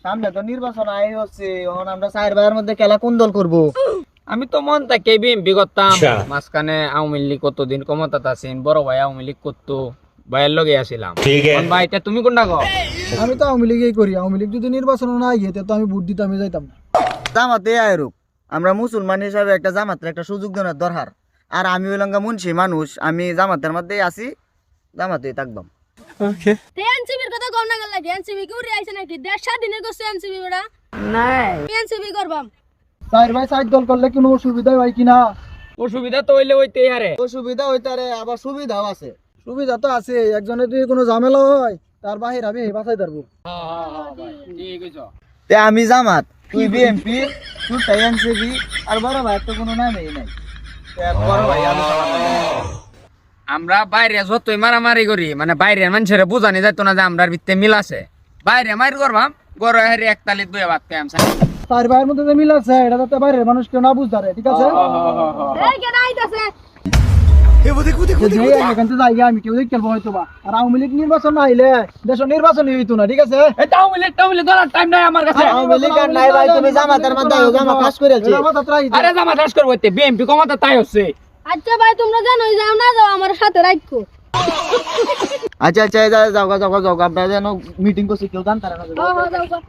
সামনে তো নির্বাচন আই হচ্ছে, এখন আমরা চার ভাইয়ের মধ্যে খেলা কোন দল করব? আমি তো মন থেকে বিএমপি করতাম, মাঝখানে আওয়ামী লীগ কতদিন ক্ষমতাতে আছেন, বড় ভাই আওয়ামী লীগ করতো, ভাইয়ের লগে আসিলাম। ভাইটা তুমি কোনটা গো? আমি তো আওয়ামী লীগই করি। আওয়ামী লীগ যদি নির্বাচন না গিয়ে তো আমি ভোট দিতে আমি যাইতাম না। জামাতে আয়রুক, আমরা মুসলমান হিসাবে একটা জামাতের একটা সুযোগ দেওয়ার দরকার। আর আমি হইলাম মুন্সি মানুষ, আমি জামাতের মধ্যেই আছি, জামাতেই থাকবাম। এনসিবির কথা কম না লাগে, এনসিবি কি উড়ে আইছে নাকি? দেশ স্বাধীনের করছে এনসিবি ওরা নাই, এনসিবি করবাম। চার ভাই চার দল করলে কোনো অসুবিধা হয় কিনা? অসুবিধা তো হইলে হইতেই হারে। অসুবিধা হইতারে, আবার সুবিধাও আছে। সুবিধা তো আছে, একজনের যদি কোনো ঝামেলা হয় তার বাহির আমি বাঁচাই পারবো। ঠিক হইছ। তে আমি জামাত, তুই বিএমপি, তুই তাই এনসিবি, আর বড় ভাই তো কোনো নামই নাই। বড় ভাই আমরা বাইরে যতই মারামারি করি, মানে বাইরের মানুষের বোঝানি যাইতো না যে আমরার ভিতরে মিল আছে। বাইরে মারি করবাম, গড় হারি একতালিত বইয়া ভাত খাই। চার ভাইয়ের মধ্যে যে মিল আছে এটা যাতে বাইরের মানুষ কেউ না বুঝতে পারে, ঠিক আছে? এই কেন আইতাছে? এখান থেকে যাই আমি কেউ খেলবো হয়তো বা। আর আওয়ামী লীগ নির্বাচন না আইলে দেশের নির্বাচন হইতো না, ঠিক আছে? আওয়ামী লীগ ধরার টাইম নাই আমার কাছে। আওয়ামী লীগ আর নাই ভাই, তুমি জামাতের মধ্যে আছো, জামাত ফাঁস করেছে। আরে জামা ঠাস করবো, বিএমপি ক্ষমতা তাই হচ্ছে। আচ্ছা ভাই তোমরা জানো যাও না যাও আমার সাথে রাখো। আচ্ছা আচ্ছা, যাও যাও যাও, আমরা যেন মিটিং করছি, কেউ জানতারে না। যাও